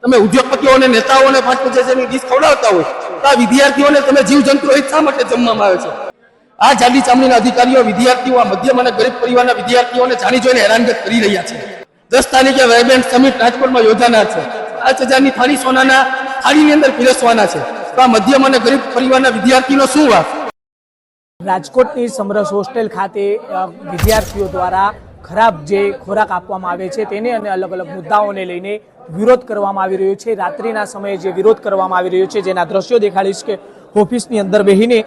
તમે ઉદ્યોગપતિઓને નેતાઓને 5-50 ડીશ ખવડાવતા હોય તો આ વિદ્યાર્થીઓને તમે જીવજંતુ રહિત શા માટે જમવામાં આવે છે? આ જાડી ચામડીના અધિકારીઓ વિદ્યાર્થીઓ, આ મધ્યમ અને ગરીબ પરિવારના વિદ્યાર્થીઓને જાણી જોઈને હેરાનગત કરી રહ્યા છે. 10 તારીખે વાઇબ્રન્ટ સમિટ રાજકોટમાં યોજાનાર છે. 5000ની થાળી સોનાના થાળીની અંદર પીરસવાના છે. તો આ મધ્યમ અને ગરીબ પરિવારના વિદ્યાર્થીનો શું વાક? રાજકોટની સમરસ હોસ્ટેલ ખાતે વિદ્યાર્થીઓ દ્વારા ખરાબ જે ખોરાક આપવામાં આવે છે તેને અને અલગ અલગ મુદ્દાઓને લઈને વિરોધ કરવામાં આવી રહ્યો છે. રાત્રિના સમયે જે વિરોધ કરવામાં આવી રહ્યો છે જેના દ્રશ્યો દેખાડીશ કે ઓફિસની અંદર બેસીને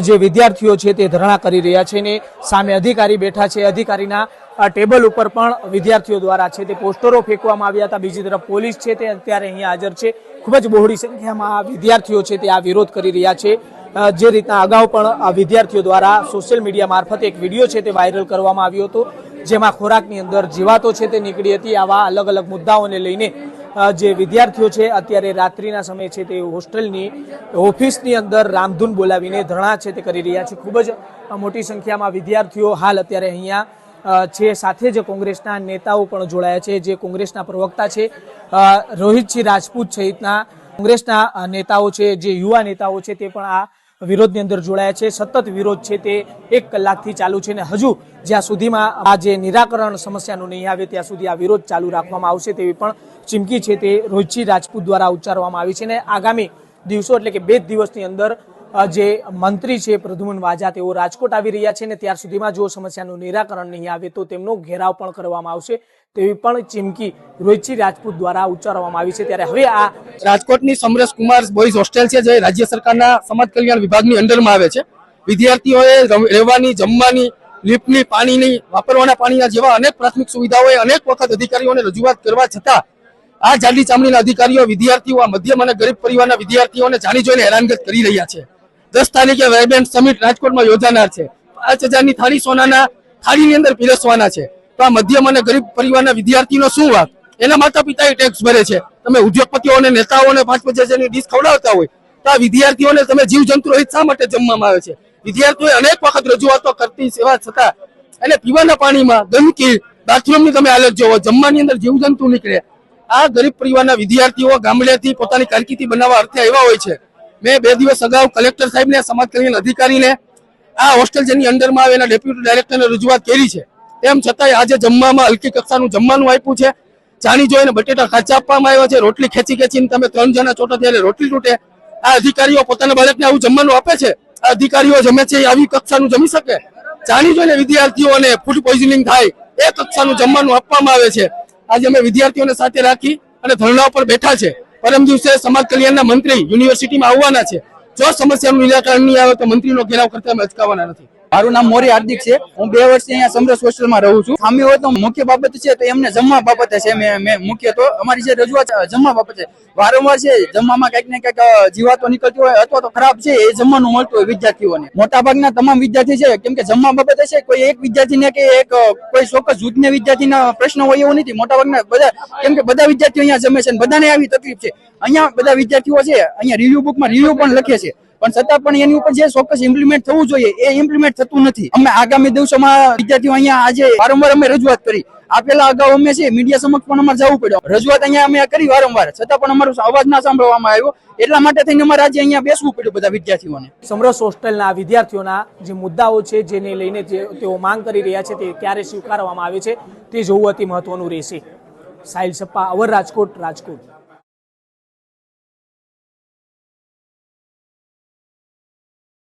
જે વિદ્યાર્થીઓ છે તે ધરણા કરી રહ્યા છે ને સામે અધિકારી બેઠા છે. અધિકારીના ટેબલ ઉપર પણ વિદ્યાર્થીઓ દ્વારા છે તે પોસ્ટરો ફેંકવામાં આવ્યા હતા. બીજી તરફ પોલીસ છે તે અત્યારે અહીંયા હાજર છે. ખૂબ જ બહોળી સંખ્યામાં આ વિદ્યાર્થીઓ છે તે આ વિરોધ કરી રહ્યા છે. જે રીતના અગાઉ પણ આ વિદ્યાર્થીઓ દ્વારા સોશિયલ મીડિયા મારફતે એક વિડીયો છે તે વાયરલ કરવામાં આવ્યો હતો જેમાં ખોરાકની અંદર જીવાતો છે તે નીકળી હતી. આવા અલગ અલગ મુદ્દાઓને લઈને જે વિદ્યાર્થીઓ છે અત્યારે રાત્રિના સમયે છે તે હોસ્ટેલની ઓફિસની અંદર રામધૂન બોલાવીને ધરણા છે તે કરી રહ્યા છે. ખૂબ જ મોટી સંખ્યામાં વિદ્યાર્થીઓ હાલ અત્યારે અહીંયા છે. સાથે જ કોંગ્રેસના નેતાઓ પણ જોડાયા છે. જે કોંગ્રેસના પ્રવક્તા છે રોહિતસિંહ રાજપૂત સહિતના કોંગ્રેસના નેતાઓ છે, જે યુવા નેતાઓ છે તે પણ આ વિરોધની અંદર જોડાયા છે. સતત વિરોધ છે તે 1 કલાકથી ચાલુ છે ને હજુ જ્યાં સુધીમાં આ જે નિરાકરણ સમસ્યાનું નહીં આવે ત્યાં સુધી આ વિરોધ ચાલુ રાખવામાં આવશે તેવી પણ ચીમકી છે તે રોહિતસિંહ રાજપૂત દ્વારા ઉચ્ચારવામાં આવી છે. ને આગામી દિવસો એટલે કે 2 દિવસની અંદર જે મંત્રી છે પ્રદ્યુમન વાજા તેઓ રાજકોટ આવી રહ્યા છે ને ત્યાર સુધીમાં જો સમસ્યાનું નિરાકરણ નહીં આવે તો તેમનો ઘેરાવ પણ કરવામાં આવશે તેવી પણ ચીમકી રોહિતસિંહ રાજપૂત દ્વારા ઉચ્ચારવામાં આવી છે. ત્યારે હવે આ રાજકોટની સમરસ કુમાર બોયઝ હોસ્ટેલ છે જે રાજ્ય સરકારના સમાજ કલ્યાણ વિભાગની અંડરમાં આવે છે. વિદ્યાર્થીઓએ રહેવાની, જમવાની, લિફ્ટની, પાણીની, વાપરવાના પાણીના જેવા અનેક પ્રાથમિક સુવિધાઓએ અનેક વખત અધિકારીઓને રજૂઆત કરવા છતાં આ જાડી ચામડીના અધિકારીઓ વિદ્યાર્થીઓ, આ મધ્યમ અને ગરીબ પરિવારના વિદ્યાર્થીઓને જાણી જોઈને હેરાનગત કરી રહ્યા છે. 10 તારીખે વાઇબ્રન્ટ સમિટ રાજકોટમાં યોજાનાર છે. 5000ની થાળી સોનાના થાળીની અંદર પીરસવાના છે. તો આ મધ્યમ અને ગરીબ પરિવારના વિદ્યાર્થીનો શું વાક? એના માતા પિતા ટેક્સ ભરે છે. તમે ઉદ્યોગપતિઓને નેતાઓને 5-50ની ડીશ ખવડાવતા હોય તો આ વિદ્યાર્થીઓને તમે જીવજંતુ રહિત શા માટે જમવામાં આવે છે? વિદ્યાર્થીઓએ અનેક વખત રજૂઆતો કરતી સેવા છતાં અને પીવાના પાણીમાં ગંદકી, બાથરૂમની તમે હાલત જોવો, જમવાની અંદર જીવજંતુ નીકળે. આ ગરીબ પરિવારના વિદ્યાર્થીઓ ગામડેથી પોતાની કારકિર્દી બનાવવા અર્થે આવ્યા હોય છે. મેં 2 દિવસ અગાઉ કલેક્ટર સાહેબને, સમાજ કલ્યાણ અધિકારીને આ હોસ્ટેલ જેની અંડરમાં આવે એના ડેપ્યુટી ડાયરેક્ટરને રજૂઆત કરી છે. તેમ છતાંય આજે જમવામાં હલકી કક્ષાનું જમવાનું આપ્યું છે. જાણી જોઈને બટેટા કાચા આપવામાં આવ્યા છે. રોટલી ખેંચી ખેંચીને તમે 3 જણા ચોટો ત્યારે રોટલી તૂટે. આ અધિકારીઓ પોતાના બાળકને આવું જમવાનું આપે છે? આ અધિકારીઓ જમે છે આવી કક્ષાનું જમી શકે? જાણી જોઈને વિદ્યાર્થીઓને ફૂડ પોઈઝનિંગ થાય એ કક્ષાનું જમવાનું આપવામાં આવે છે. આજે અમે વિદ્યાર્થીઓને સાથે રાખી અને ધરણા પર બેઠા છે. પરમ દિવસે સમાજ કલ્યાણના મંત્રી યુનિવર્સિટીમાં આવવાના છે. જો સમસ્યાનું નિરાકરણ નહીં આવે તો મંત્રીનો ઘેરાવ કરતા અમે અટકાવવાના નથી. મારું નામ મોરી હાર્દિક છે. હું 2 વર્ષથી અહીંયા સમરસ હોસ્ટેલમાં રહું છું. ખામી હોય તો મુખ્ય બાબત છે તો એમને જમવા બાબતે છે. મુખ્ય તો અમારી જે રજૂઆત જમવા બાબતે વારંવાર છે. જમવામાં કંઈક ને કંઈક જીવાતો નીકળતી હોય અથવા તો ખરાબ છે એ જમવાનું મળતું હોય વિદ્યાર્થીઓને. મોટાભાગના તમામ વિદ્યાર્થી છે કેમ કે જમવા બાબતે છે કોઈ એક વિદ્યાર્થીને કે એક કોઈ ચોક્કસ જૂથને વિદ્યાર્થીના પ્રશ્ન હોય એવું નથી. મોટાભાગના બધા કેમ કે બધા વિદ્યાર્થીઓ અહીંયા જમે છે અને બધાને આવી તકલીફ છે. અહીંયા બધા વિદ્યાર્થીઓ છે અહીંયા રિવ્યુ બુકમાં રિવ્યુ પણ લખે છે પણ છતાં પણ એની ઉપર જે ચોક્કસ ઇમ્પ્લિમેન્ટ થવું જોઈએ એ ઇમ્પ્લિમેન્ટ થતું નથી. અમે આગામી દિવસોમાં વિદ્યાર્થીઓ અહીંયા આજે વારંવાર અમે રજૂઆત કરી. આ પેલા અગાઉ અમે છે મીડિયા સમક્ષ પણ અમારે જવું પડ્યું. રજૂઆત અહીંયા અમે કરી વારંવાર છતાં પણ અમારો અવાજ ના સાંભળવામાં આવ્યો. એટલા માટે થઈને અમારે આજે અહીંયા બેસવું પડ્યું બધા વિદ્યાર્થીઓને. સમરસ હોસ્ટેલના વિદ્યાર્થીઓના જે મુદ્દાઓ છે જેને લઈને તેઓ માંગ કરી રહ્યા છે તે ક્યારે સ્વીકારવામાં આવે છે તે જોવું અતિ મહત્વનું રહેશે. સાહિલ સપ્પા, અવર રાજકોટ, રાજકોટ.